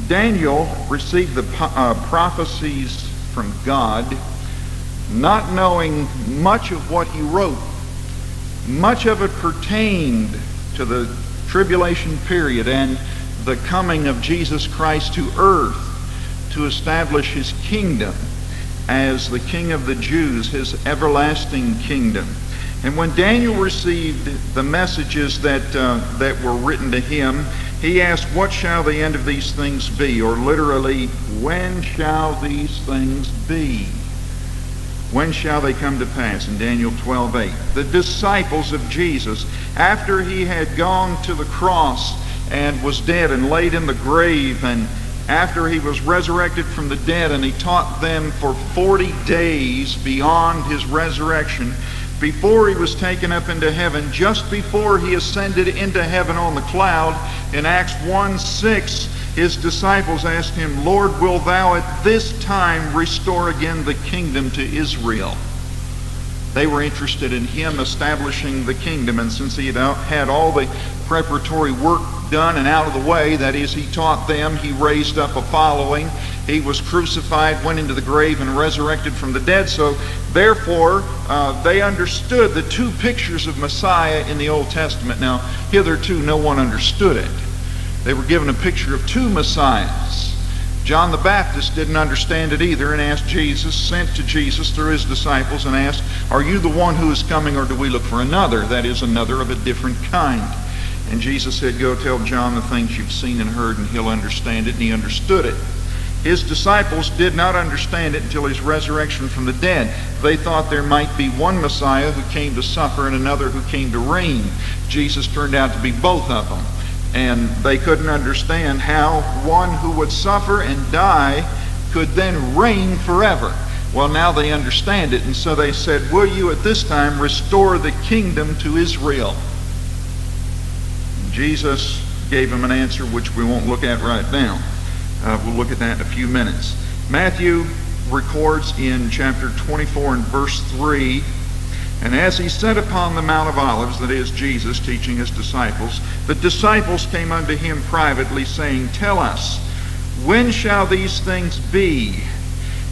Daniel received the prophecies from God, not knowing much of what he wrote. Much of it pertained to the tribulation period and the coming of Jesus Christ to earth to establish his kingdom as the King of the Jews, his everlasting kingdom. And when Daniel received the messages that were written to him, he asked, "What shall the end of these things be?" Or literally, when shall these things be? When shall they come to pass? In Daniel 12:8. The disciples of Jesus, after he had gone to the cross and was dead and laid in the grave, and after he was resurrected from the dead, and he taught them for 40 days beyond his resurrection, before he was taken up into heaven, just before he ascended into heaven on the cloud, in Acts 1:6, his disciples asked him, "Lord, will thou at this time restore again the kingdom to Israel?" They were interested in him establishing the kingdom, and since he had all the preparatory work done and out of the way, that is, he taught them, he raised up a following, he was crucified, went into the grave, and resurrected from the dead. So therefore they understood the two pictures of Messiah in the Old Testament. Now hitherto no one understood it. They were given a picture of two Messiahs. John the Baptist didn't understand it either, and sent to Jesus through his disciples and asked, "Are you the one who is coming, or do we look for another?" That is, another of a different kind. And Jesus said, "Go tell John the things you've seen and heard, and he'll understand it." And he understood it. His disciples did not understand it until his resurrection from the dead. They thought there might be one Messiah who came to suffer and another who came to reign. Jesus turned out to be both of them. And they couldn't understand how one who would suffer and die could then reign forever. Well, now they understand it, and so they said, "Will you at this time restore the kingdom to Israel?" And Jesus gave them an answer which we won't look at right now. We'll look at that in a few minutes. Matthew records in chapter 24 and verse 3, "And as he sat upon the Mount of Olives," that is, Jesus teaching his disciples, "the disciples came unto him privately, saying, Tell us, when shall these things be?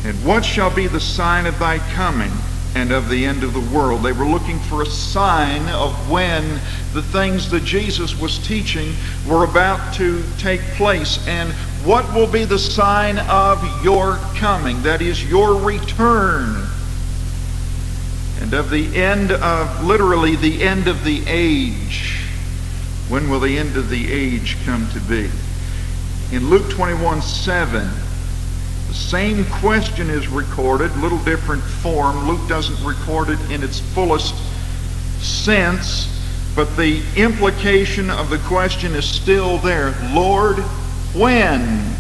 And what shall be the sign of thy coming and of the end of the world?" They were looking for a sign of when the things that Jesus was teaching were about to take place. And what will be the sign of your coming? That is, your return. And of the end of, literally, the end of the age. When will the end of the age come to be? In Luke 21:7, the same question is recorded, little different form. Luke doesn't record it in its fullest sense, but the implication of the question is still there. Lord, when?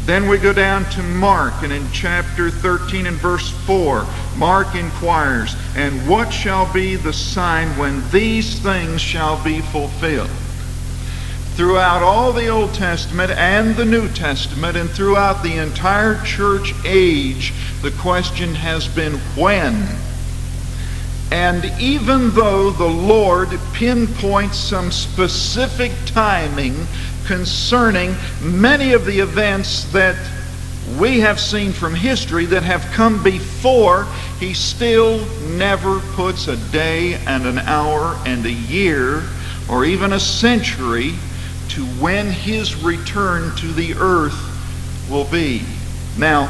Then we go down to Mark, and in chapter 13 and verse 4, Mark inquires, "And what shall be the sign when these things shall be fulfilled?" Throughout all the Old Testament and the New Testament, and throughout the entire church age, the question has been when. And even though the Lord pinpoints some specific timing concerning many of the events that we have seen from history that have come before, he still never puts a day and an hour and a year or even a century to when his return to the earth will be. Now,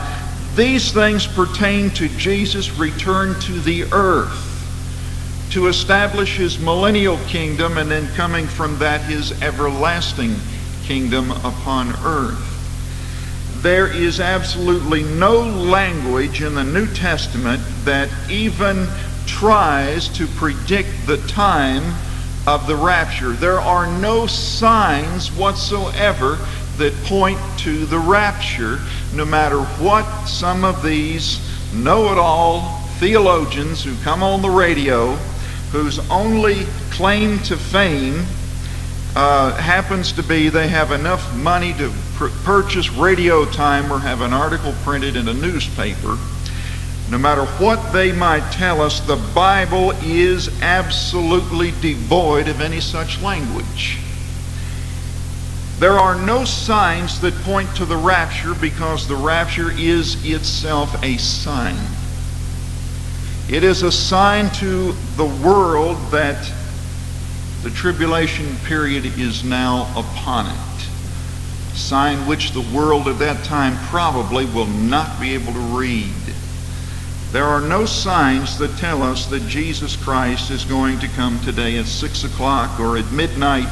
these things pertain to Jesus' return to the earth to establish his millennial kingdom, and then coming from that, his everlasting kingdom upon earth. There is absolutely no language in the New Testament that even tries to predict the time of the rapture. There are no signs whatsoever that point to the rapture, no matter what some of these know-it-all theologians who come on the radio, whose only claim to fame happens to be they have enough money to purchase radio time or have an article printed in a newspaper. No matter what they might tell us, the Bible is absolutely devoid of any such language. There are no signs that point to the rapture, because the rapture is itself a sign. It is a sign to the world that the tribulation period is now upon it. A sign which the world at that time probably will not be able to read. There are no signs that tell us that Jesus Christ is going to come today at 6 o'clock or at midnight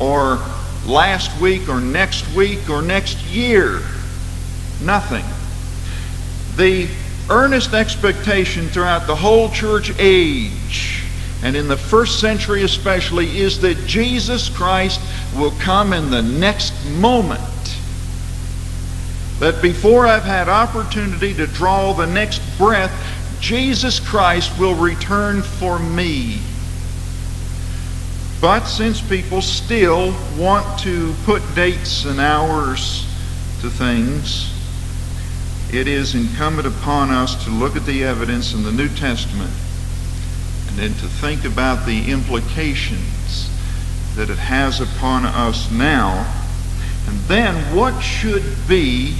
or last week or next year. Nothing. The earnest expectation throughout the whole church age, and in the first century especially, is that Jesus Christ will come in the next moment. That before I've had opportunity to draw the next breath, Jesus Christ will return for me. But since people still want to put dates and hours to things, it is incumbent upon us to look at the evidence in the New Testament and then to think about the implications that it has upon us now. And then what should be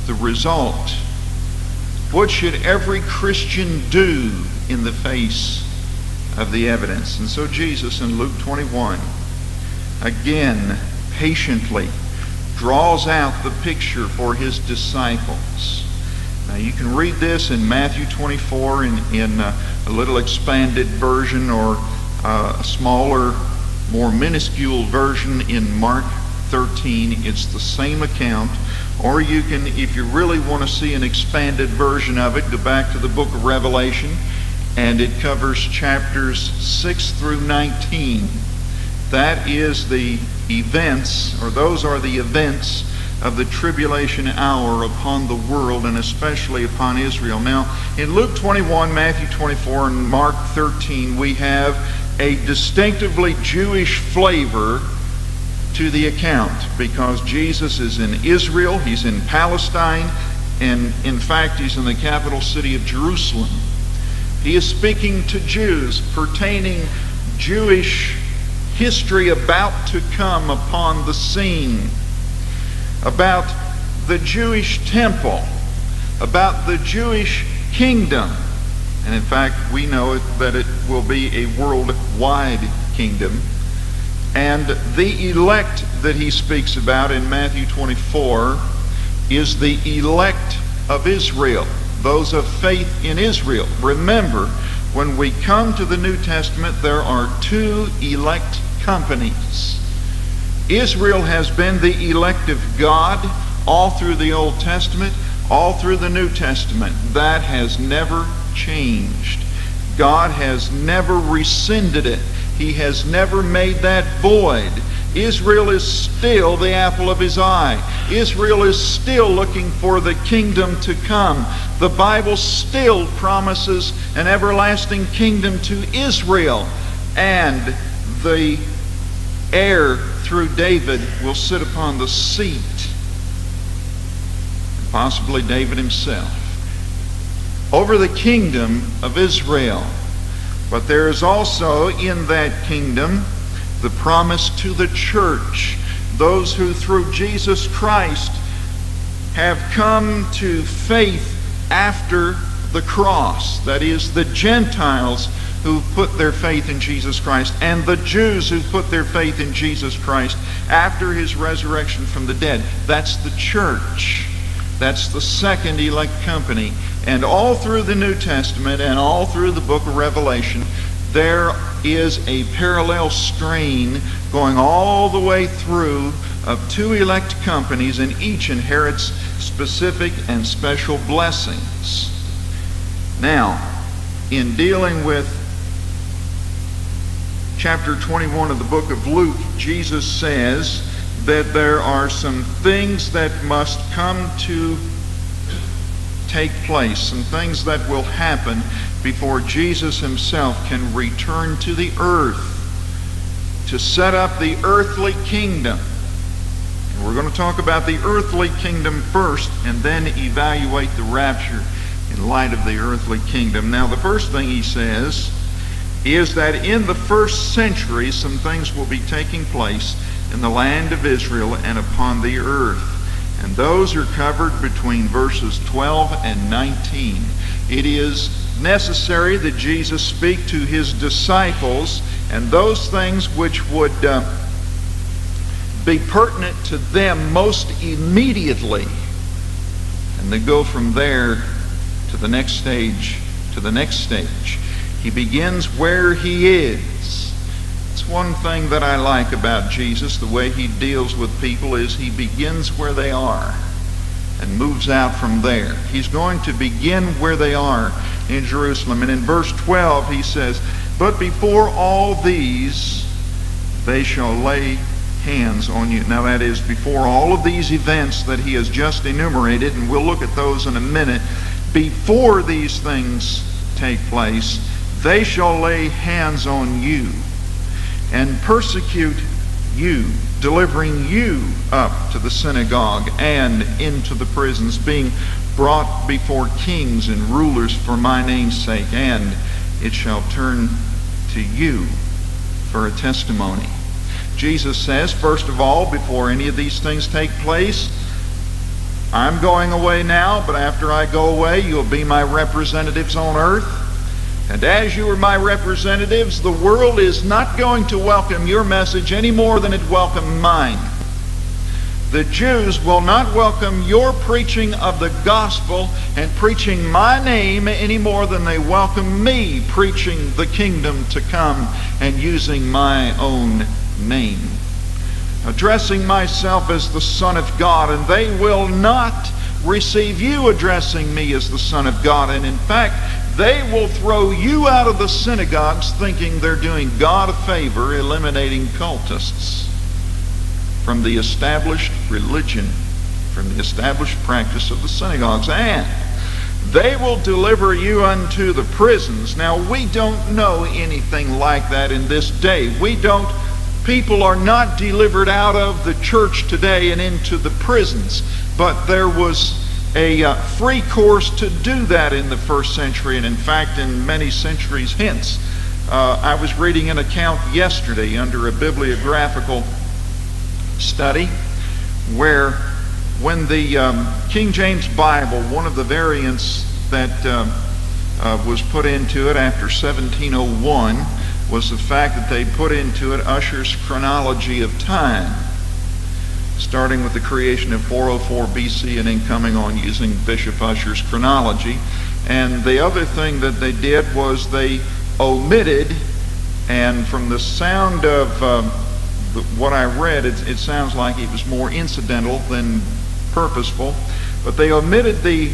the result? What should every Christian do in the face of the evidence? And so Jesus in Luke 21 again patiently draws out the picture for his disciples. Now you can read this in Matthew 24 in a little expanded version, or a smaller, more minuscule version in Mark 13. It's the same account. Or you can, if you really want to see an expanded version of it, go back to the book of Revelation, and it covers chapters 6 through 19. That is the events, or those are the events of the tribulation hour upon the world, and especially upon Israel. Now, in Luke 21, Matthew 24, and Mark 13, we have a distinctively Jewish flavor to the account, because Jesus is in Israel, he's in Palestine, and in fact he's in the capital city of Jerusalem. He is speaking to Jews pertaining Jewish history about to come upon the scene, about the Jewish temple, about the Jewish kingdom. And in fact, we know that it will be a worldwide kingdom. And the elect that he speaks about in Matthew 24 is the elect of Israel, those of faith in Israel. Remember, when we come to the New Testament, there are two elect companies. Israel has been the elect of God all through the Old Testament, all through the New Testament. That has never changed. God has never rescinded it. He has never made that void. Israel is still the apple of his eye. Israel is still looking for the kingdom to come. The Bible still promises an everlasting kingdom to Israel. And the heir through David will sit upon the seat. Possibly David himself. Over the kingdom of Israel. But there is also in that kingdom the promise to the church, those who through Jesus Christ have come to faith after the cross. That is, the Gentiles who put their faith in Jesus Christ, and the Jews who put their faith in Jesus Christ after his resurrection from the dead. That's the church. That's the second elect company. And all through the New Testament and all through the book of Revelation, there is a parallel strain going all the way through of two elect companies, and each inherits specific and special blessings. Now, in dealing with chapter 21 of the book of Luke, Jesus says that there are some things that must come to take place, some things that will happen before Jesus himself can return to the earth to set up the earthly kingdom. And we're going to talk about the earthly kingdom first and then evaluate the rapture in light of the earthly kingdom. Now, the first thing he says is that in the first century some things will be taking place in the land of Israel and upon the earth. And those are covered between verses 12 and 19. It is necessary that Jesus speak to his disciples, and those things which would be pertinent to them most immediately, and then go from there to the next stage, He begins where he is. It's one thing that I like about Jesus, the way he deals with people, is he begins where they are and moves out from there. He's going to begin where they are in Jerusalem. And in verse 12 he says, "But before all these they shall lay hands on you." Now that is before all of these events that he has just enumerated, and we'll look at those in a minute. Before these things take place, they shall lay hands on you and persecute you, delivering you up to the synagogue and into the prisons, being brought before kings and rulers for my name's sake, and it shall turn to you for a testimony. Jesus says, first of all, before any of these things take place, I'm going away now, but after I go away, you'll be my representatives on earth. And as you are my representatives, the world is not going to welcome your message any more than it welcomed mine. The Jews will not welcome your preaching of the gospel and preaching my name any more than they welcome me preaching the kingdom to come and using my own name, addressing myself as the Son of God, and they will not receive you addressing me as the Son of God. And in fact, they will throw you out of the synagogues thinking they're doing God a favor, eliminating cultists from the established religion, from the established practice of the synagogues. And they will deliver you unto the prisons. Now, we don't know anything like that in this day. People are not delivered out of the church today and into the prisons. But there was a free course to do that in the first century, and in fact in many centuries hence. I was reading an account yesterday under a bibliographical study where when the King James Bible, one of the variants that was put into it after 1701 was the fact that they put into it Ussher's chronology of time, starting with the creation of 404 BC and then coming on using Bishop Ussher's chronology. And the other thing that they did was they omitted, and from the sound of what I read, it sounds like it was more incidental than purposeful, but they omitted the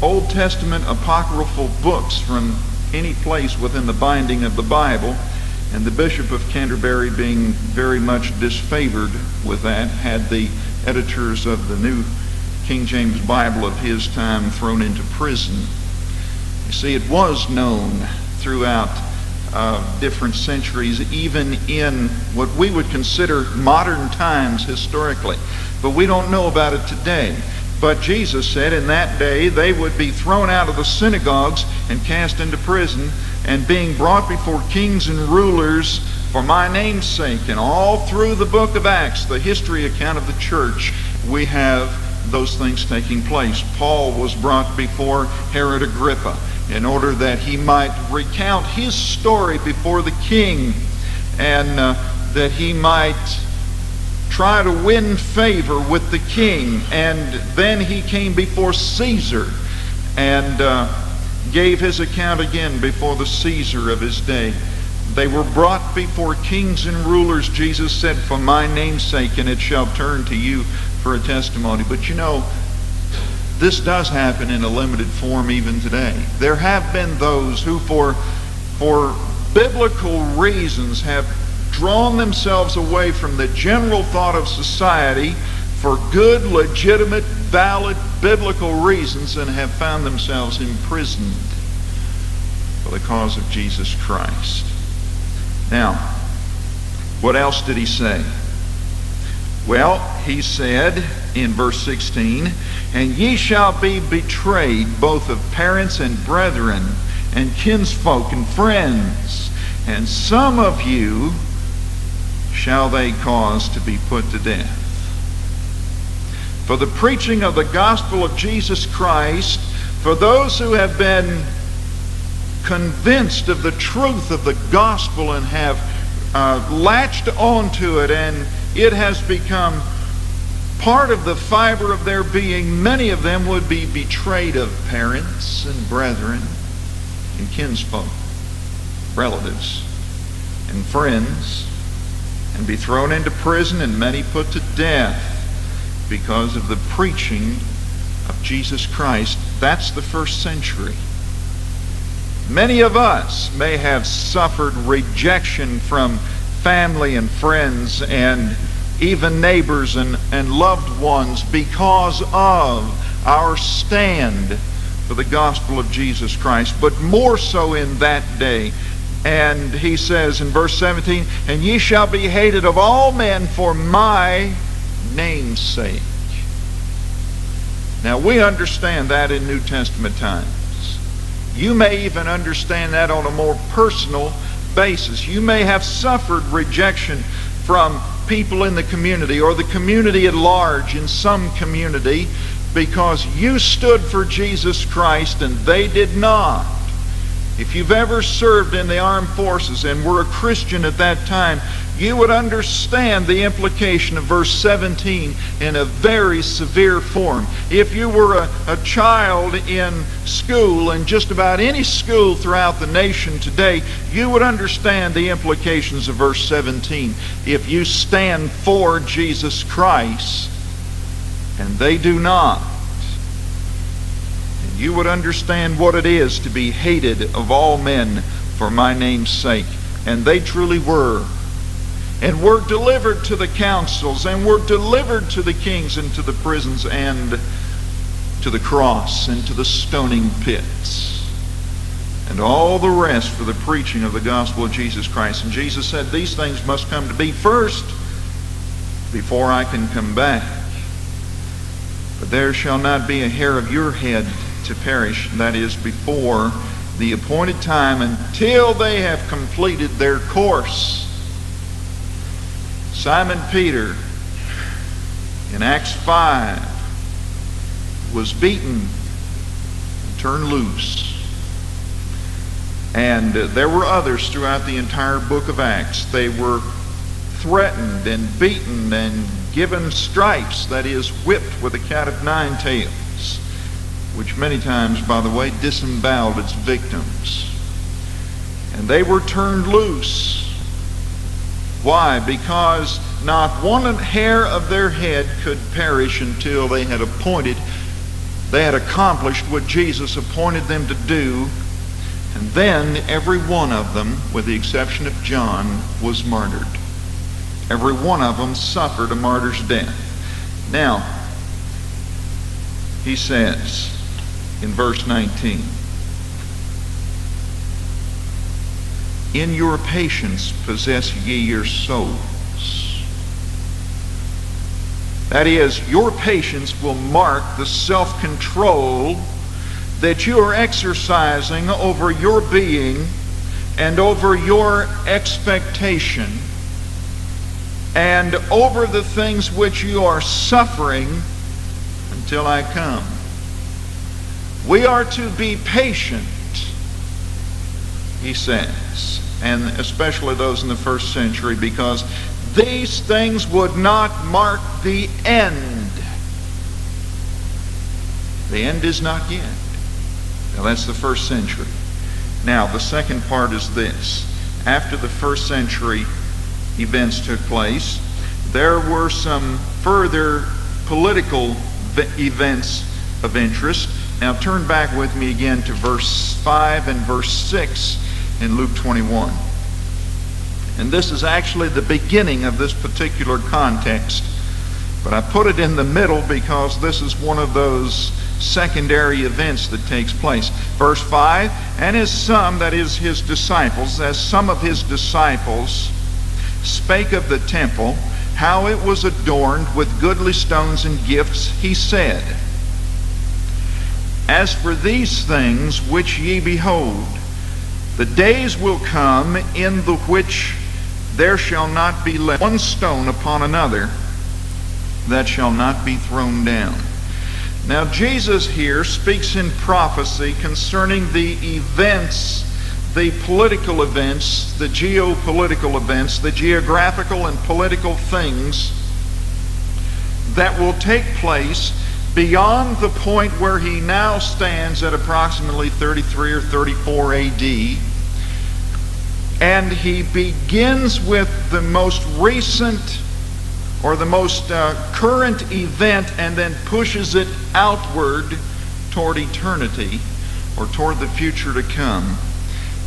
Old Testament apocryphal books from any place within the binding of the Bible. And the Bishop of Canterbury, being very much disfavored with that, had the editors of the New King James Bible of his time thrown into prison. You see, it was known throughout different centuries, even in what we would consider modern times historically. But we don't know about it today. But Jesus said in that day they would be thrown out of the synagogues and cast into prison, and being brought before kings and rulers for my name's sake. And all through the book of Acts, the history account of the church, we have those things taking place. Paul was brought before Herod Agrippa in order that he might recount his story before the king, and that he might try to win favor with the king. And then he came before Caesar and gave his account again before the Caesar of his day. They were brought before kings and rulers, Jesus said, for my name's sake, and it shall turn to you for a testimony. But you know, this does happen in a limited form even today. There have been those who for biblical reasons have drawn themselves away from the general thought of society for good, legitimate, valid, biblical reasons, and have found themselves imprisoned for the cause of Jesus Christ. Now, what else did he say? Well, he said in verse 16, "And ye shall be betrayed both of parents and brethren and kinsfolk and friends, and some of you shall they cause to be put to death. For the preaching of the gospel of Jesus Christ, for those who have been convinced of the truth of the gospel and have latched onto it, and it has become part of the fiber of their being, many of them would be betrayed of parents and brethren and kinsfolk, relatives and friends, and be thrown into prison, and many put to death because of the preaching of Jesus Christ. That's the first century. Many of us may have suffered rejection from family and friends and even neighbors and loved ones because of our stand for the gospel of Jesus Christ, but more so in that day. And he says in verse 17, "And ye shall be hated of all men for my name's sake." Now we understand that in New Testament times. You may even understand that on a more personal basis. You may have suffered rejection from people in the community or the community at large in some community because you stood for Jesus Christ and they did not. If you've ever served in the armed forces and were a Christian at that time, you would understand the implication of verse 17 in a very severe form. If you were a child in school, and just about any school throughout the nation today, you would understand the implications of verse 17. If you stand for Jesus Christ and they do not, you would understand what it is to be hated of all men for my name's sake. And they truly were. And were delivered to the councils, and were delivered to the kings, and to the prisons, and to the cross, and to the stoning pits, and all the rest for the preaching of the gospel of Jesus Christ. And Jesus said, these things must come to be first before I can come back. But there shall not be a hair of your head to perish, that is, before the appointed time, until they have completed their course. Simon Peter in Acts 5 was beaten and turned loose. And there were others throughout the entire book of Acts. They were threatened and beaten and given stripes, that is, whipped with a cat of nine tails, which many times, by the way, disemboweled its victims. And they were turned loose. Why? Because not one hair of their head could perish until they had accomplished what Jesus appointed them to do. And then every one of them, with the exception of John, was martyred. Every one of them suffered a martyr's death. Now, he says in verse 19, in your patience possess ye your souls. That is, your patience will mark the self-control that you are exercising over your being and over your expectation and over the things which you are suffering until I come. We are to be patient, he says, and especially those in the first century, because these things would not mark the end. The end is not yet. Now that's the first century. Now the second part is this. After the first century events took place, there were some further political events of interest. Now turn back with me again to verse 5 and verse 6 in Luke 21. And this is actually the beginning of this particular context, but I put it in the middle because this is one of those secondary events that takes place. Verse 5, and as some, that is his disciples, as some of his disciples spake of the temple, how it was adorned with goodly stones and gifts, he said, as for these things which ye behold, the days will come in the which there shall not be left one stone upon another that shall not be thrown down. Now Jesus here speaks in prophecy concerning the events, the political events, the geopolitical events, the geographical and political things that will take place beyond the point where he now stands at approximately 33 or 34 AD. And he begins with the most recent or the most current event and then pushes it outward toward eternity or toward the future to come.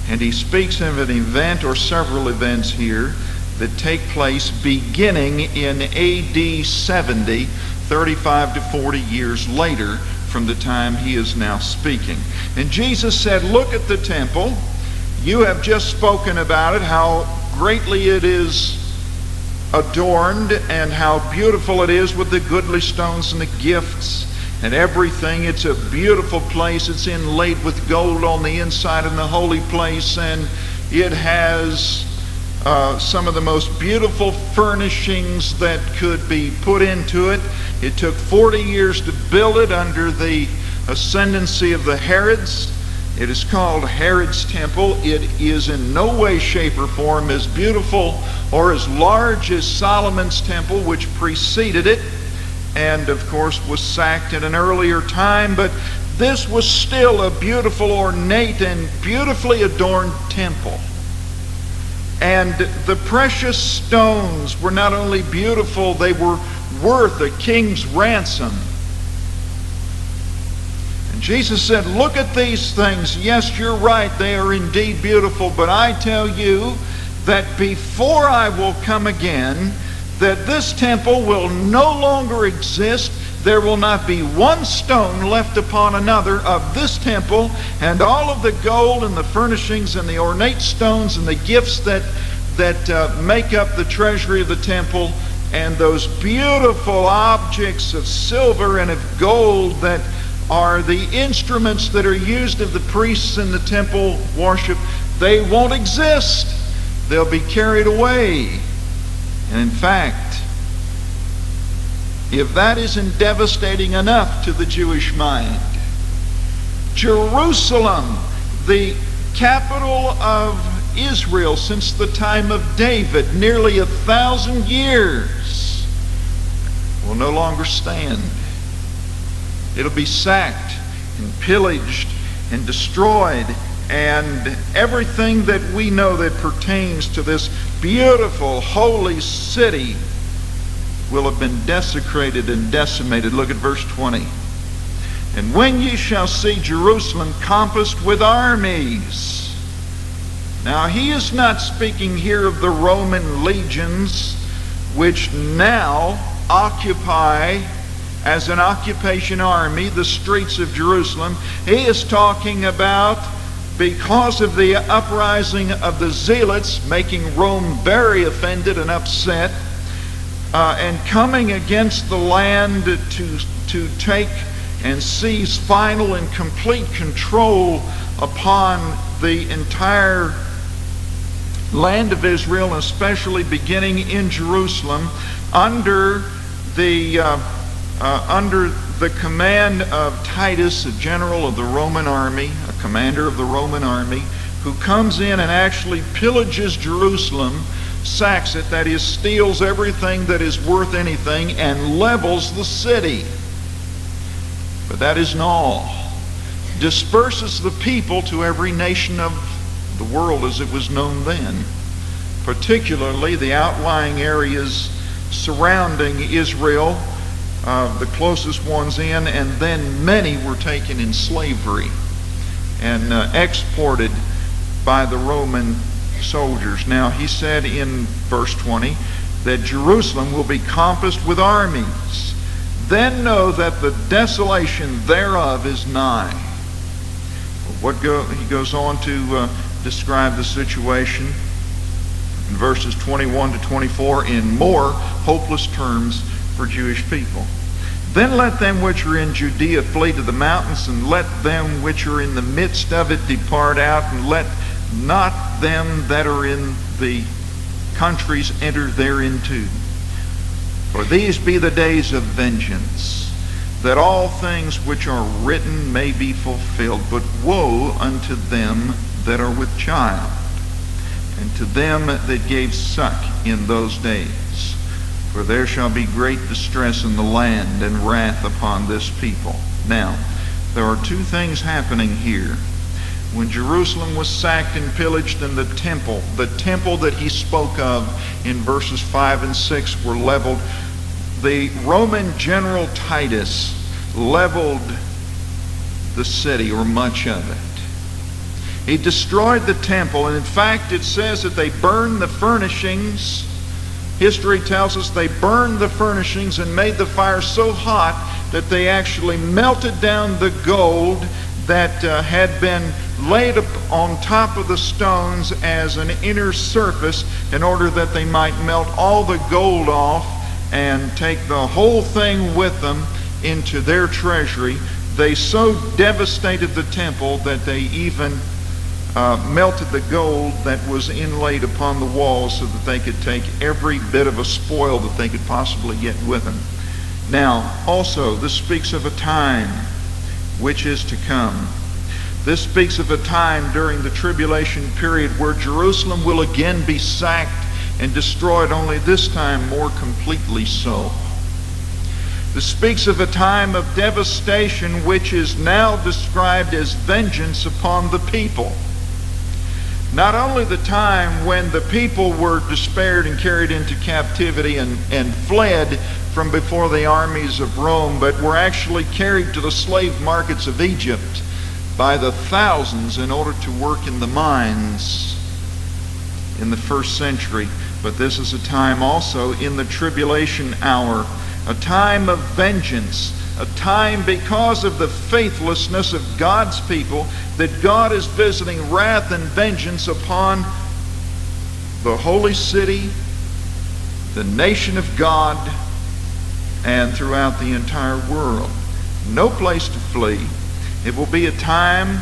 And he speaks of an event or several events here that take place beginning in AD 70, 35 to 40 years later from the time he is now speaking. And Jesus said, look at the temple. You have just spoken about it, how greatly it is adorned and how beautiful it is with the goodly stones and the gifts and everything. It's a beautiful place. It's inlaid with gold on the inside in the holy place, and it has some of the most beautiful furnishings that could be put into it. It took 40 years to build it under the ascendancy of the Herods. It is called Herod's Temple. It is in no way, shape, or form as beautiful or as large as Solomon's Temple, which preceded it, and of course was sacked at an earlier time. But this was still a beautiful, ornate, and beautifully adorned temple. And the precious stones were not only beautiful, they were worth a king's ransom. And Jesus said, look at these things. Yes, you're right, they are indeed beautiful, but I tell you that before I will come again, that this temple will no longer exist. There will not be one stone left upon another of this temple, and all of the gold and the furnishings and the ornate stones and the gifts that make up the treasury of the temple, and those beautiful objects of silver and of gold that are the instruments that are used of the priests in the temple worship, they won't exist. They'll be carried away. And in fact, if that isn't devastating enough to the Jewish mind, Jerusalem, the capital of Israel since the time of David, nearly 1,000 years, will no longer stand. It'll be sacked and pillaged and destroyed, and everything that we know that pertains to this beautiful, holy city will have been desecrated and decimated. Look at verse 20. And when ye shall see Jerusalem compassed with armies. Now he is not speaking here of the Roman legions which now occupy as an occupation army the streets of Jerusalem. He is talking about, because of the uprising of the zealots, making Rome very offended and upset, and coming against the land to take and seize final and complete control upon the entire land of Israel, and especially beginning in Jerusalem, under the command of Titus, a general of the Roman army, a commander of the Roman army, who comes in and actually pillages Jerusalem, sacks it, that is, steals everything that is worth anything, and levels the city. But that isn't all. Disperses the people to every nation of the world as it was known then, particularly the outlying areas surrounding Israel, the closest ones in, and then many were taken in slavery and exported by the Roman soldiers. Now he said in verse 20 that Jerusalem will be compassed with armies. Then know that the desolation thereof is nigh. He goes on to describe the situation in verses 21 to 24 in more hopeless terms for Jewish people. Then let them which are in Judea flee to the mountains, and let them which are in the midst of it depart out, and let not them that are in the countries enter thereinto. For these be the days of vengeance, that all things which are written may be fulfilled. But woe unto them that are with child, and to them that gave suck in those days. For there shall be great distress in the land, and wrath upon this people. Now, there are two things happening here. When Jerusalem was sacked and pillaged, and the temple that he spoke of in verses 5 and 6 were leveled, the Roman general Titus leveled the city, or much of it. He destroyed the temple, and in fact it says that they burned the furnishings. History tells us they burned the furnishings and made the fire so hot that they actually melted down the gold that had been laid on top of the stones as an inner surface, in order that they might melt all the gold off and take the whole thing with them into their treasury. They so devastated the temple that they even melted the gold that was inlaid upon the walls, so that they could take every bit of a spoil that they could possibly get with them. Now, also, this speaks of a time which is to come. This speaks of a time during the tribulation period where Jerusalem will again be sacked and destroyed, only this time more completely so. This speaks of a time of devastation which is now described as vengeance upon the people. Not only the time when the people were despaired and carried into captivity and fled from before the armies of Rome, but were actually carried to the slave markets of Egypt by the thousands in order to work in the mines in the first century. But this is a time also in the tribulation hour, a time of vengeance, a time because of the faithlessness of God's people that God is visiting wrath and vengeance upon the holy city, the nation of God, and throughout the entire world. No place to flee. It will be a time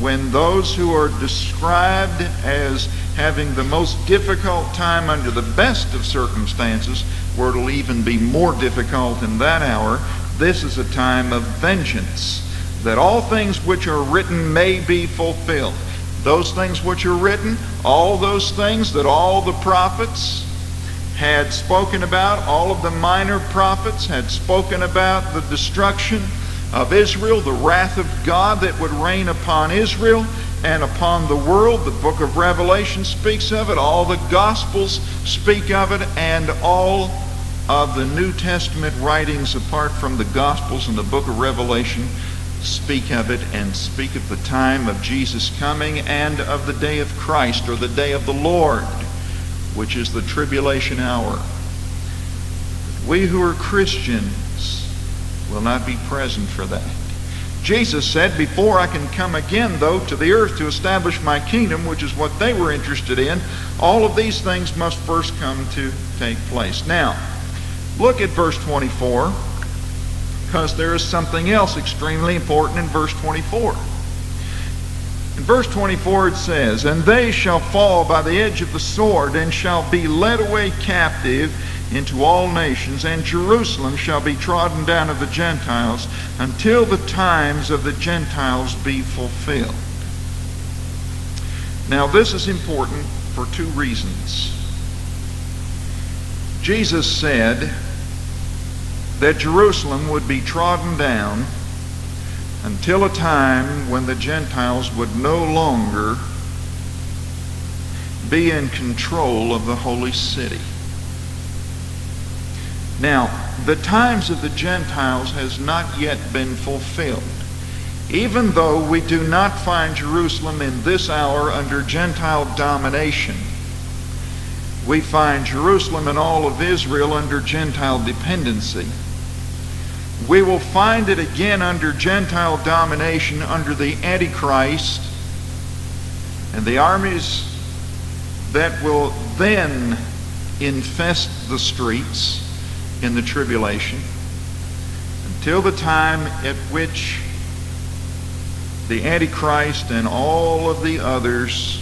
when those who are described as having the most difficult time under the best of circumstances, where it'll even be more difficult in that hour, this is a time of vengeance, that all things which are written may be fulfilled. Those things which are written, all those things that all the prophets had spoken about, all of the minor prophets had spoken about the destruction of Israel, the wrath of God that would rain upon Israel and upon the world. The book of Revelation speaks of it, all the Gospels speak of it, and all of the New Testament writings apart from the Gospels and the book of Revelation speak of it, and speak of the time of Jesus coming and of the day of Christ, or the day of the Lord, which is the tribulation hour. We who are Christians will not be present for that. Jesus said, before I can come again, though, to the earth to establish my kingdom, which is what they were interested in, all of these things must first come to take place. Now, look at verse 24, because there is something else extremely important in verse 24. In verse 24 it says, "And they shall fall by the edge of the sword, and shall be led away captive into all nations, and Jerusalem shall be trodden down of the Gentiles, until the times of the Gentiles be fulfilled." Now this is important for two reasons. Jesus said that Jerusalem would be trodden down until a time when the Gentiles would no longer be in control of the holy city. Now, the times of the Gentiles has not yet been fulfilled. Even though we do not find Jerusalem in this hour under Gentile domination, we find Jerusalem and all of Israel under Gentile dependency. We will find it again under Gentile domination under the Antichrist and the armies that will then infest the streets in the tribulation, until the time at which the Antichrist and all of the others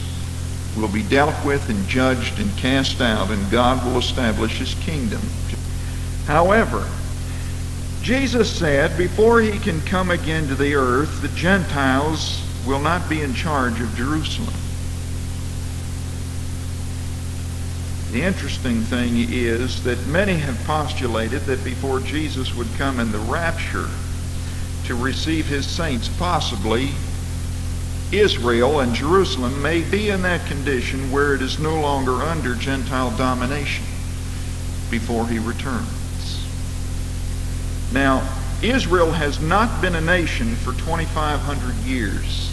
will be dealt with and judged and cast out, and God will establish his kingdom. However, Jesus said before he can come again to the earth, the Gentiles will not be in charge of Jerusalem. The interesting thing is that many have postulated that before Jesus would come in the rapture to receive his saints, possibly Israel and Jerusalem may be in that condition where it is no longer under Gentile domination before he returns. Now, Israel has not been a nation for 2,500 years.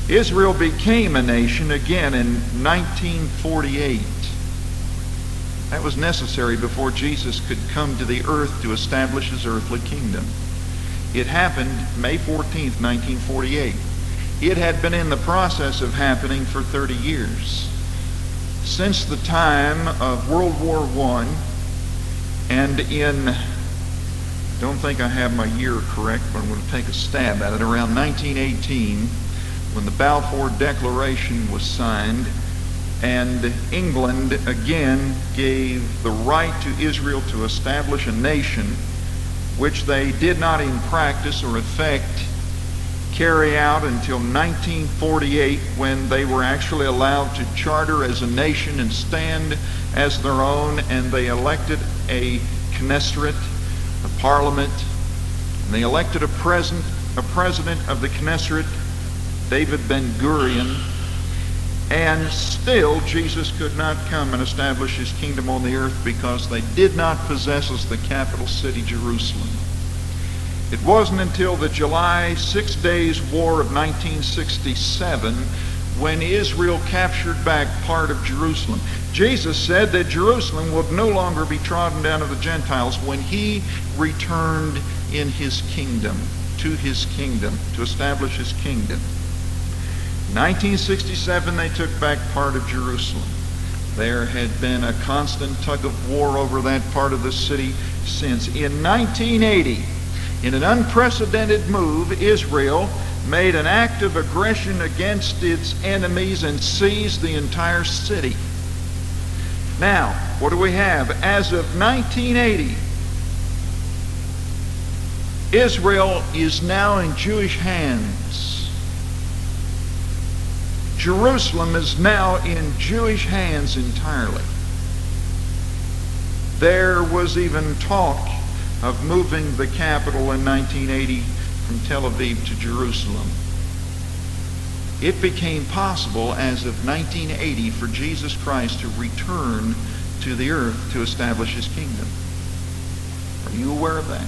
Israel became a nation again in 1948. That was necessary before Jesus could come to the earth to establish his earthly kingdom. It happened May 14th, 1948. It had been in the process of happening for 30 years. Since the time of World War I, and in, don't think I have my year correct, but I'm going to take a stab at it, around 1918, when the Balfour Declaration was signed, and England again gave the right to Israel to establish a nation, which they did not in practice or effect carry out until 1948, when they were actually allowed to charter as a nation and stand as their own, and they elected a Knesset, a parliament, and they elected a president of the Knesset, David Ben-Gurion, and still Jesus could not come and establish his kingdom on the earth because they did not possess as the capital city Jerusalem. It wasn't until the July 6 Days War of 1967 when Israel captured back part of Jerusalem. Jesus said that Jerusalem would no longer be trodden down of the Gentiles when he returned in his kingdom, to establish his kingdom. In 1967, they took back part of Jerusalem. There had been a constant tug of war over that part of the city since. In 1980, in an unprecedented move, Israel made an act of aggression against its enemies and seized the entire city. Now, what do we have? As of 1980, Israel is now in Jewish hands. Jerusalem is now in Jewish hands entirely. There was even talk of moving the capital in 1980 from Tel Aviv to Jerusalem. It became possible as of 1980 for Jesus Christ to return to the earth to establish his kingdom. Are you aware of that?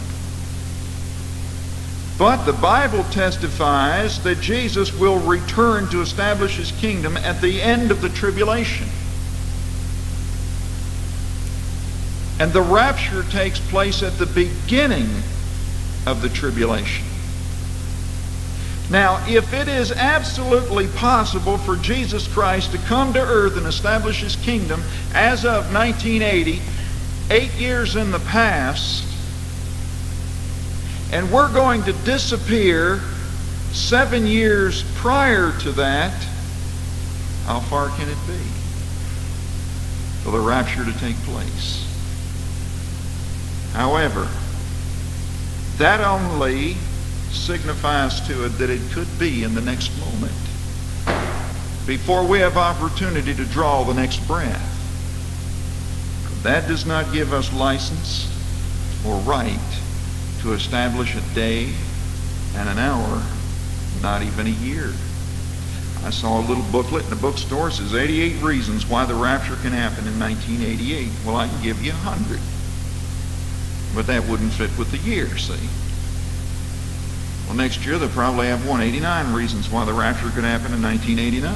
But the Bible testifies that Jesus will return to establish his kingdom at the end of the tribulation. And the rapture takes place at the beginning of the tribulation. Now, if it is absolutely possible for Jesus Christ to come to earth and establish his kingdom as of 1980, 8 years in the past, and we're going to disappear 7 years prior to that, how far can it be for the rapture to take place? However, that only signifies to it that it could be in the next moment, before we have opportunity to draw the next breath. That does not give us license or right to establish a day and an hour, not even a year. I saw a little booklet in a bookstore. It says 88 reasons why the rapture can happen in 1988. Well, I can give you 100. But that wouldn't fit with the year, see? Well, next year they'll probably have 189 reasons why the rapture could happen in 1989.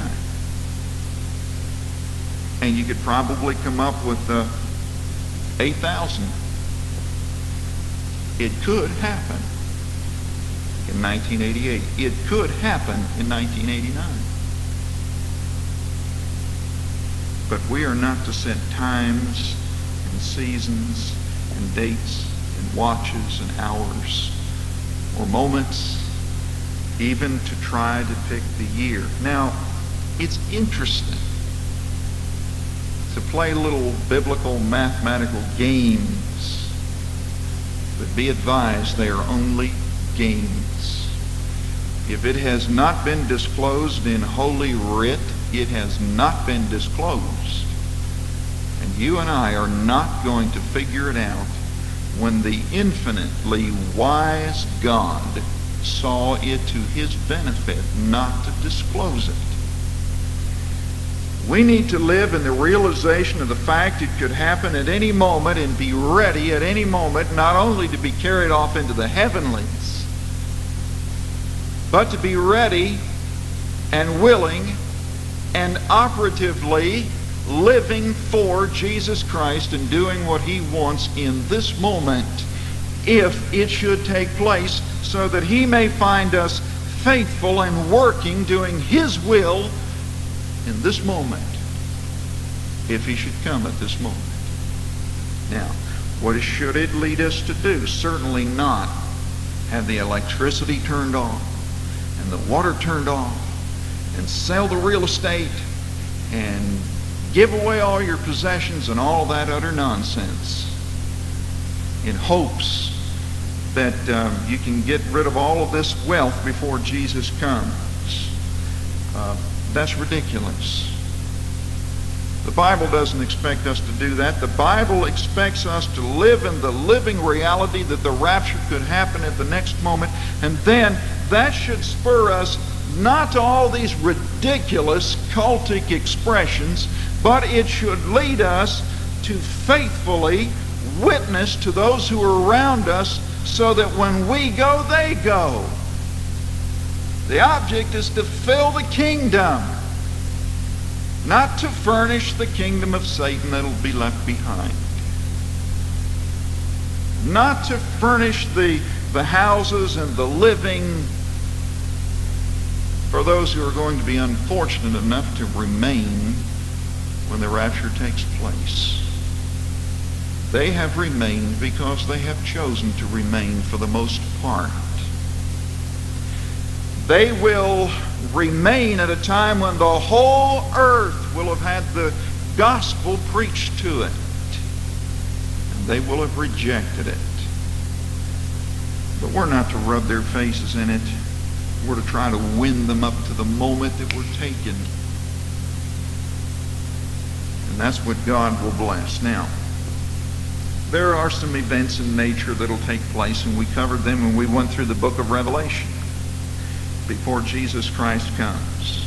And you could probably come up with 8,000. It could happen in 1988. It could happen in 1989. But we are not to set times and seasons and dates and watches and hours or moments, even to try to pick the year. Now, It's interesting to play little biblical mathematical games, but be advised they are only games. If it has not been disclosed in Holy Writ, it has not been disclosed. And you and I are not going to figure it out when the infinitely wise God saw it to his benefit not to disclose it. We need to live in the realization of the fact it could happen at any moment and be ready at any moment, not only to be carried off into the heavenlies, but to be ready and willing and operatively living for Jesus Christ and doing what he wants in this moment, if it should take place, so that he may find us faithful and working, doing his will in this moment, if he should come at this moment. Now, what should it lead us to do? Certainly not have the electricity turned off and the water turned off and sell the real estate and give away all your possessions and all that utter nonsense in hopes that you can get rid of all of this wealth before Jesus comes. That's ridiculous. The Bible doesn't expect us to do that. The Bible expects us to live in the living reality that the rapture could happen at the next moment, and then that should spur us not to all these ridiculous cultic expressions, but it should lead us to faithfully witness to those who are around us, so that when we go, they go. The object is to fill the kingdom, not to furnish the kingdom of Satan that'll be left behind. Not to furnish the houses and the living for those who are going to be unfortunate enough to remain when the rapture takes place. They have remained because they have chosen to remain for the most part. They will remain at a time when the whole earth will have had the gospel preached to it, and they will have rejected it. But we're not to rub their faces in it. We're to try to win them up to the moment that we're taken. And that's what God will bless. Now, there are some events in nature that'll take place, and we covered them when we went through the book of Revelation before Jesus Christ comes.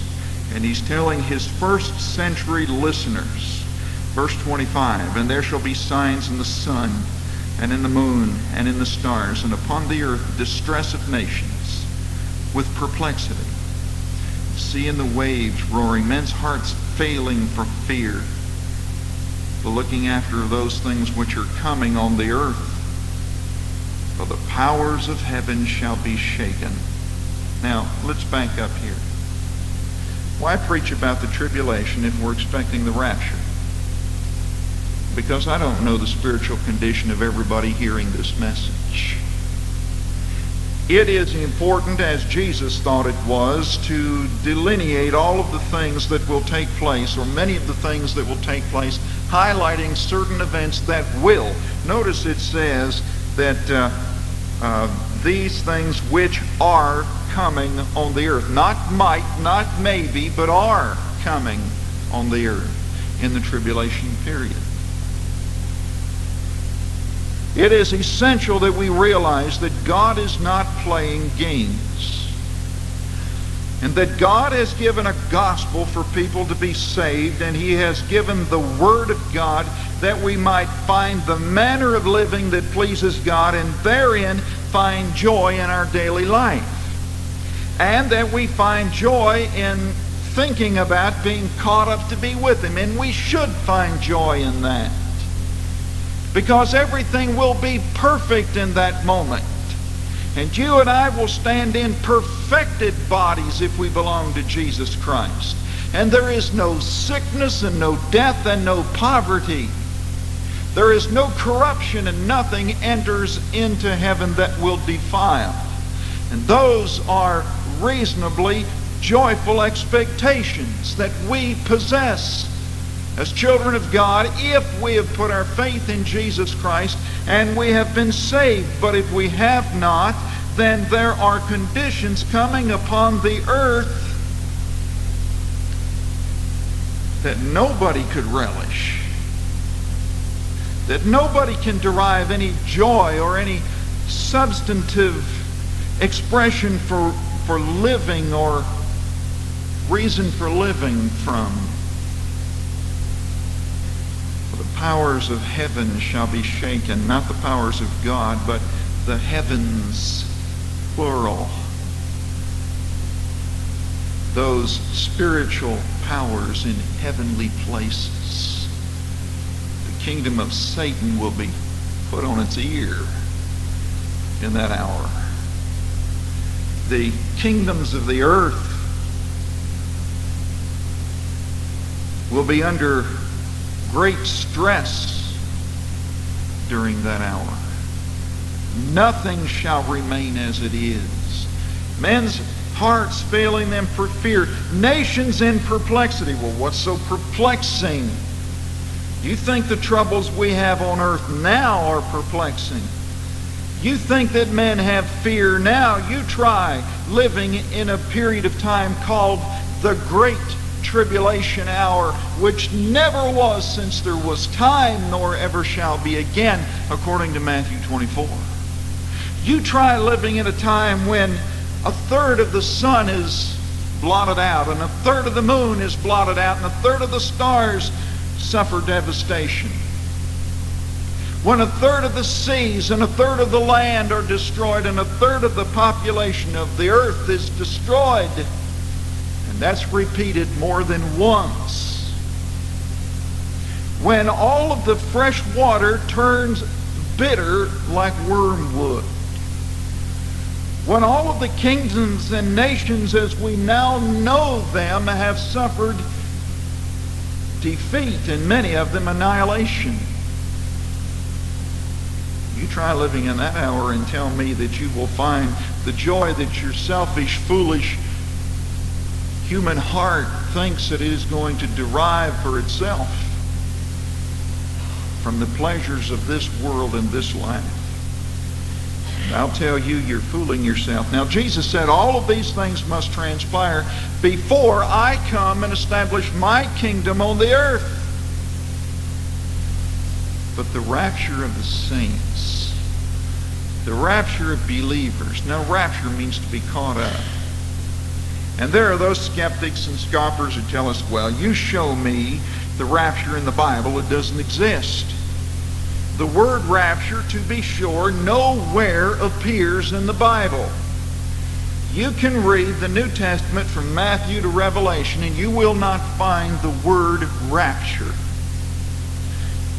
And he's telling his first century listeners, verse 25, "And there shall be signs in the sun, and in the moon, and in the stars, and upon the earth distress of nations, with perplexity, the sea and the waves roaring, men's hearts failing for fear, the looking after those things which are coming on the earth. For the powers of heaven shall be shaken." Now, let's back up here. Why preach about the tribulation if we're expecting the rapture? Because I don't know the spiritual condition of everybody hearing this message. It is important, as Jesus thought it was, to delineate all of the things that will take place, or many of the things that will take place, highlighting certain events that will. Notice it says that these things which are coming on the earth. Not might, not maybe, but are coming on the earth in the tribulation period. It is essential that we realize that God is not playing games, and that God has given a gospel for people to be saved, and he has given the Word of God that we might find the manner of living that pleases God, and therein find joy in our daily life. And that we find joy in thinking about being caught up to be with him. And we should find joy in that, because everything will be perfect in that moment. And you and I will stand in perfected bodies if we belong to Jesus Christ. And there is no sickness and no death and no poverty. There is no corruption, and nothing enters into heaven that will defile. And those are reasonably joyful expectations that we possess as children of God if we have put our faith in Jesus Christ and we have been saved. But if we have not, then there are conditions coming upon the earth that nobody could relish, that nobody can derive any joy or any substantive expression for living or reason for living from. For the powers of heaven shall be shaken, not the powers of God, but the heavens, plural. Those spiritual powers in heavenly places. The kingdom of Satan will be put on its ear in that hour. The kingdoms of the earth will be under great stress during that hour. Nothing shall remain as it is. Men's hearts failing them for fear. Nations in perplexity. Well, what's so perplexing? You think the troubles we have on earth now are perplexing? You think that men have fear now? You try living in a period of time called the Great Tribulation Hour, which never was since there was time, nor ever shall be again, according to Matthew 24. You try living in a time when a third of the sun is blotted out, and a third of the moon is blotted out, and a third of the stars suffer devastation. When a third of the seas and a third of the land are destroyed, and a third of the population of the earth is destroyed, and that's repeated more than once. When all of the fresh water turns bitter like wormwood. When all of the kingdoms and nations as we now know them have suffered defeat, and many of them annihilation. You try living in that hour and tell me that you will find the joy that your selfish, foolish human heart thinks that it is going to derive for itself from the pleasures of this world and this life. I'll tell you, you're fooling yourself. Now, Jesus said all of these things must transpire before I come and establish my kingdom on the earth. But the rapture of the saints, the rapture of believers. Now, rapture means to be caught up. And there are those skeptics and scoffers who tell us, well, you show me the rapture in the Bible. It doesn't exist. The word rapture, to be sure, nowhere appears in the Bible. You can read the New Testament from Matthew to Revelation, and you will not find the word rapture.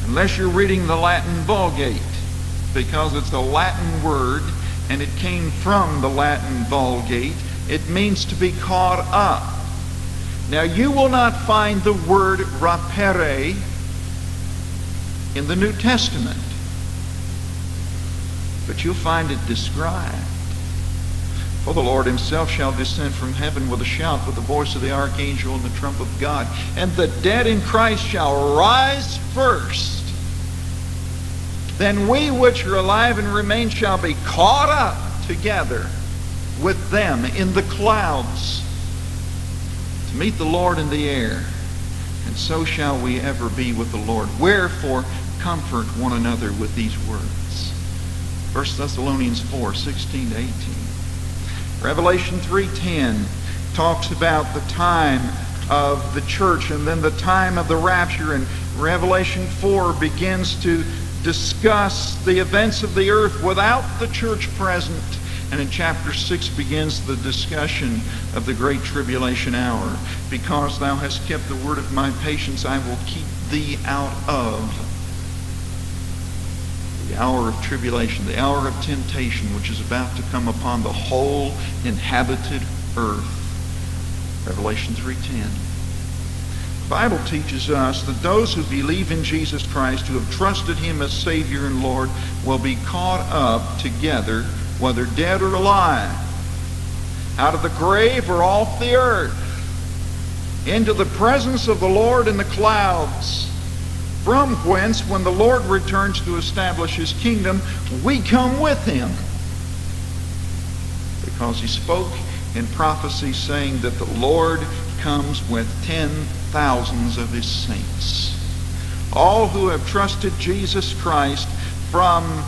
Unless you're reading the Latin Vulgate, because it's a Latin word, and it came from the Latin Vulgate. It means to be caught up. Now, you will not find the word rapere in the New Testament, but you'll find it described. For the Lord himself shall descend from heaven with a shout, with the voice of the archangel and the trump of God, and the dead in Christ shall rise first. Then we which are alive and remain shall be caught up together with them in the clouds to meet the Lord in the air, and so shall we ever be with the Lord. Wherefore comfort one another with these words. 1 Thessalonians 4:16-18. Revelation 3:10 talks about the time of the church and then the time of the rapture, and Revelation 4 begins to discuss the events of the earth without the church present. And in chapter 6 begins the discussion of the great tribulation hour. Because thou hast kept the word of my patience, I will keep thee out of the hour of tribulation, the hour of temptation, which is about to come upon the whole inhabited earth. Revelation 3:10. The Bible teaches us that those who believe in Jesus Christ, who have trusted him as Savior and Lord, will be caught up together, whether dead or alive. out of the grave or off the earth, into the presence of the Lord in the clouds, from whence, when the Lord returns to establish his kingdom, we come with him. Because he spoke in prophecy, saying that the Lord comes with 10,000s of his saints. All who have trusted Jesus Christ from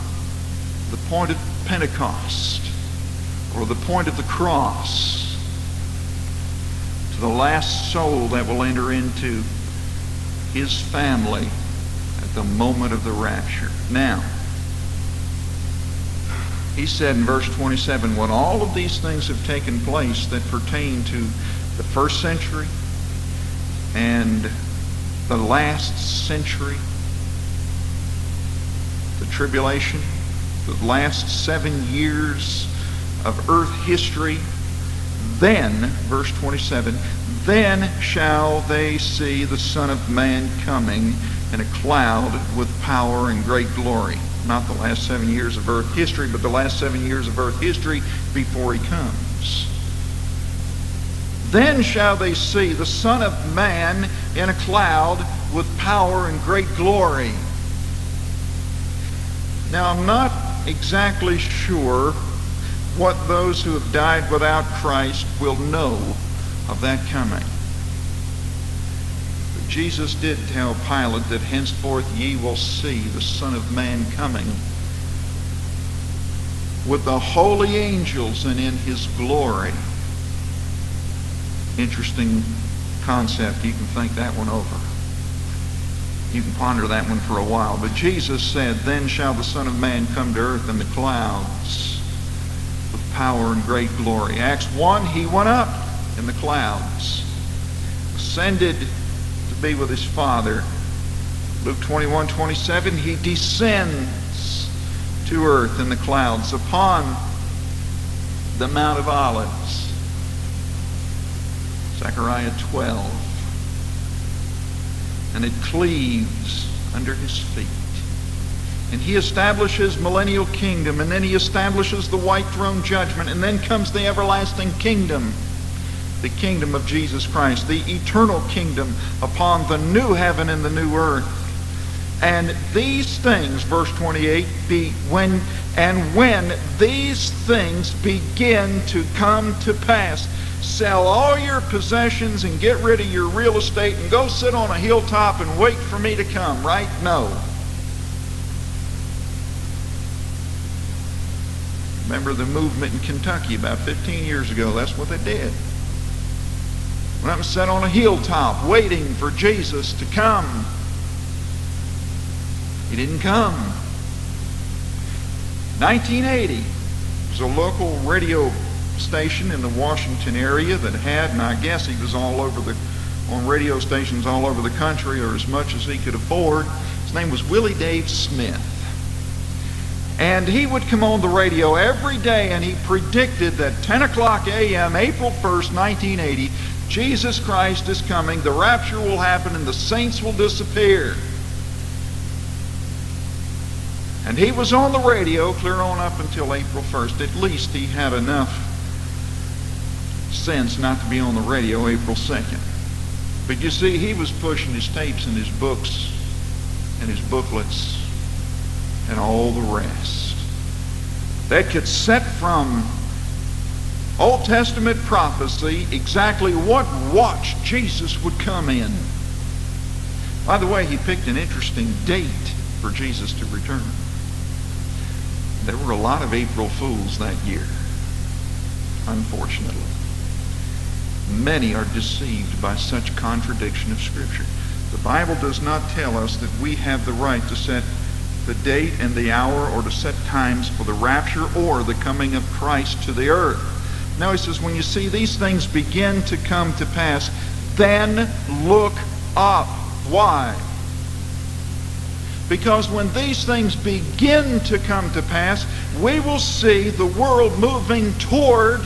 the point of Pentecost, or the point of the cross, to the last soul that will enter into his family at the moment of the rapture. Now, he said in verse 27, when all of these things have taken place that pertain to the first century and the last century, the tribulation, the last 7 years of earth history, then, verse 27, then shall they see the Son of Man coming in a cloud with power and great glory. Not the last 7 years of earth history, but the last 7 years of earth history before he comes. Then shall they see the Son of Man in a cloud with power and great glory. Now, I'm not exactly sure what those who have died without Christ will know of that coming. But Jesus did tell Pilate that henceforth ye will see the Son of Man coming with the holy angels and in his glory. Interesting concept. You can think that one over. You can ponder that one for a while. But Jesus said, then shall the Son of Man come to earth in the clouds with power and great glory. Acts 1, he went up in the clouds, ascended to be with his Father. Luke 21:27, he descends to earth in the clouds upon the Mount of Olives. Zechariah 12. And it cleaves under his feet. And he establishes millennial kingdom, and then he establishes the white throne judgment, and then comes the everlasting kingdom, the kingdom of Jesus Christ, the eternal kingdom upon the new heaven and the new earth. And these things, verse 28, when these things begin to come to pass, sell all your possessions and get rid of your real estate and go sit on a hilltop and wait for me to come, right? No. Remember the movement in Kentucky about 15 years ago? That's what they did. Went up and sat on a hilltop waiting for Jesus to come. He didn't come. 1980 was a local radio station in the Washington area that had, and I guess he was all over on radio stations all over the country, or as much as he could afford. His name was Willie Dave Smith. And he would come on the radio every day, and he predicted that 10 o'clock a.m., April 1st, 1980, Jesus Christ is coming, the rapture will happen, and the saints will disappear. And he was on the radio clear on up until April 1st. At least he had enough sense not to be on the radio April 2nd. But you see, he was pushing his tapes and his books and his booklets and all the rest that could set from Old Testament prophecy exactly what watch Jesus would come in. By the way, he picked an interesting date for Jesus to return. There were a lot of April Fools that year, unfortunately. Many are deceived by such contradiction of Scripture. The Bible does not tell us that we have the right to set the date and the hour or to set times for the rapture or the coming of Christ to the earth. Now he says, when you see these things begin to come to pass, then look up. Why? Because when these things begin to come to pass, we will see the world moving toward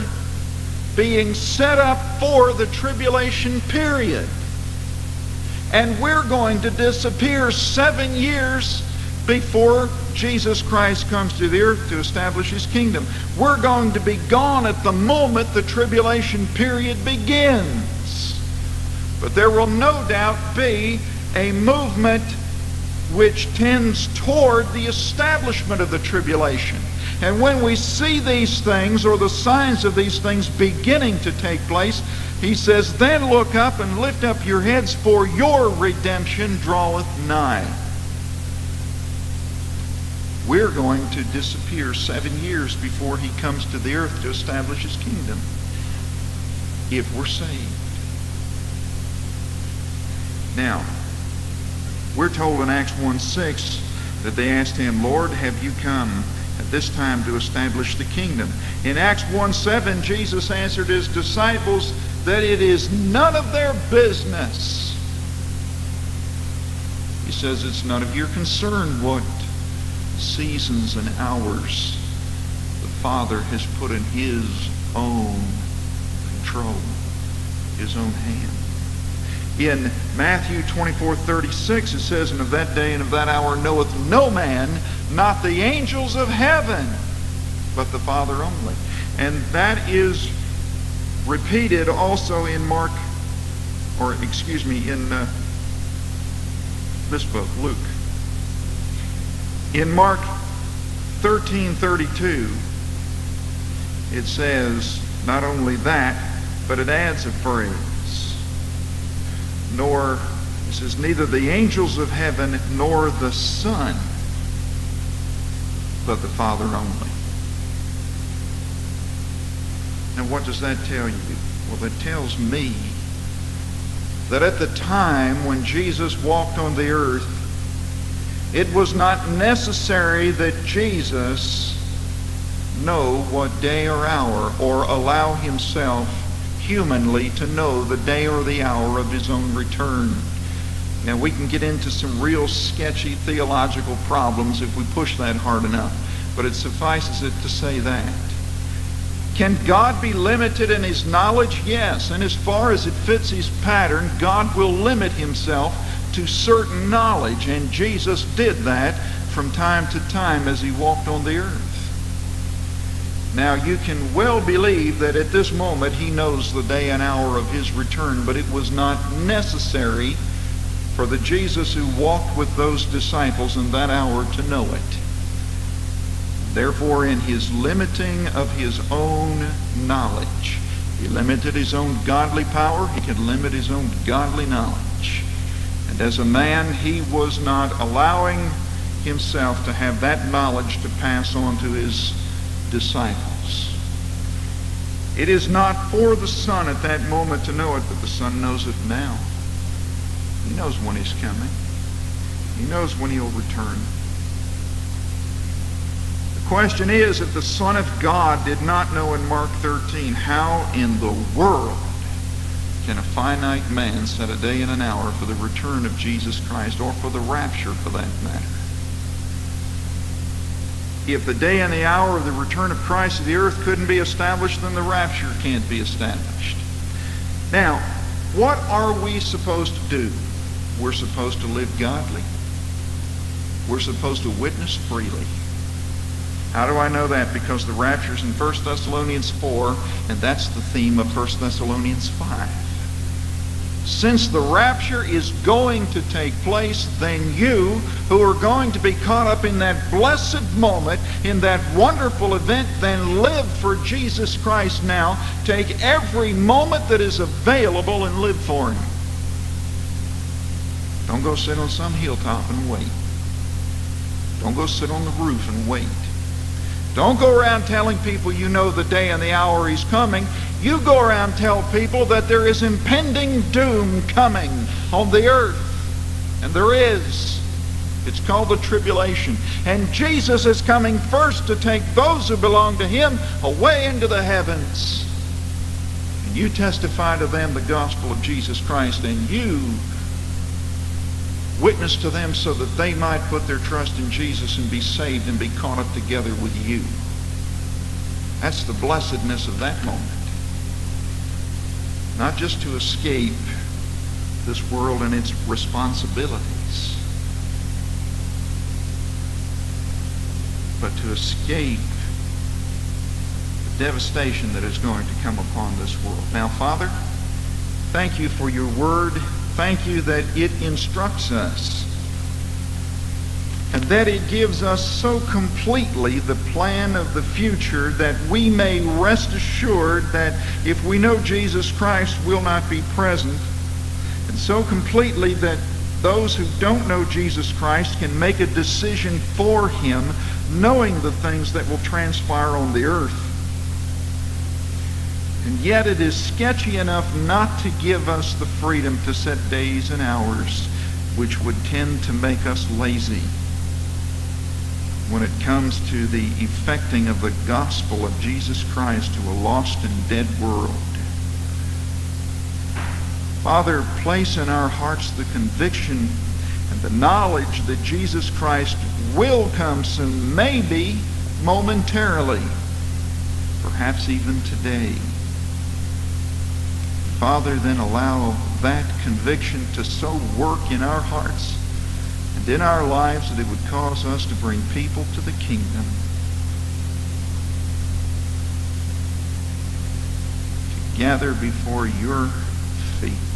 being set up for the tribulation period. And we're going to disappear 7 years before Jesus Christ comes to the earth to establish his kingdom. We're going to be gone at the moment the tribulation period begins. But there will no doubt be a movement which tends toward the establishment of the tribulation. And when we see these things, or the signs of these things beginning to take place, he says, then look up and lift up your heads, for your redemption draweth nigh. We're going to disappear 7 years before he comes to the earth to establish his kingdom, if we're saved. Now, we're told in Acts 1:6 that they asked him, Lord, have you come at this time to establish the kingdom? In Acts 1:7, Jesus answered his disciples that it is none of their business. He says it's none of your concern what seasons and hours the Father has put in his own control, his own hand. In Matthew 24:36 it says, and of that day and of that hour knoweth no man, not the angels of heaven, but the Father only. And that is repeated also in in this book, Luke. In Mark 13:32, it says not only that, but it adds a phrase. It says, neither the angels of heaven nor the Son, but the Father only. Now what does that tell you? Well, it tells me that at the time when Jesus walked on the earth, it was not necessary that Jesus know what day or hour, or allow himself humanly to know the day or the hour of his own return. Now we can get into some real sketchy theological problems if we push that hard enough, but it suffices it to say that. Can God be limited in his knowledge? Yes, and as far as it fits his pattern, God will limit himself to certain knowledge, and Jesus did that from time to time as he walked on the earth. Now you can well believe that at this moment he knows the day and hour of his return, but it was not necessary for the Jesus who walked with those disciples in that hour to know it. Therefore, in his limiting of his own knowledge, he limited his own godly power, he could limit his own godly knowledge. And as a man, he was not allowing himself to have that knowledge to pass on to his disciples. It is not for the Son at that moment to know it, but the Son knows it now. He knows when he's coming. He knows when he'll return. The question is, if the Son of God did not know in Mark 13, how in the world can a finite man set a day and an hour for the return of Jesus Christ, or for the rapture for that matter? If the day and the hour of the return of Christ to the earth couldn't be established, then the rapture can't be established. Now, what are we supposed to do? We're supposed to live godly. We're supposed to witness freely. How do I know that? Because the rapture's in 1 Thessalonians 4, and that's the theme of 1 Thessalonians 5. Since the rapture is going to take place, then you who are going to be caught up in that blessed moment, in that wonderful event, then live for Jesus Christ now. Take every moment that is available and live for him. Don't go sit on some hilltop and wait. Don't go sit on the roof and wait. Don't go around telling people you know the day and the hour he's coming. You go around and tell people that there is impending doom coming on the earth. And there is. It's called the tribulation. And Jesus is coming first to take those who belong to him away into the heavens. And you testify to them the gospel of Jesus Christ, and you witness to them so that they might put their trust in Jesus and be saved and be caught up together with you. That's the blessedness of that moment. Not just to escape this world and its responsibilities, but to escape the devastation that is going to come upon this world. Now, Father, thank you for your word. Thank you that it instructs us and that it gives us so completely the plan of the future that we may rest assured that if we know Jesus Christ, we'll not be present, and so completely that those who don't know Jesus Christ can make a decision for him, knowing the things that will transpire on the earth. And yet it is sketchy enough not to give us the freedom to set days and hours which would tend to make us lazy when it comes to the effecting of the gospel of Jesus Christ to a lost and dead world. Father, place in our hearts the conviction and the knowledge that Jesus Christ will come soon, maybe momentarily, perhaps even today. Father, then allow that conviction to so work in our hearts and in our lives that it would cause us to bring people to the kingdom, to gather before your feet.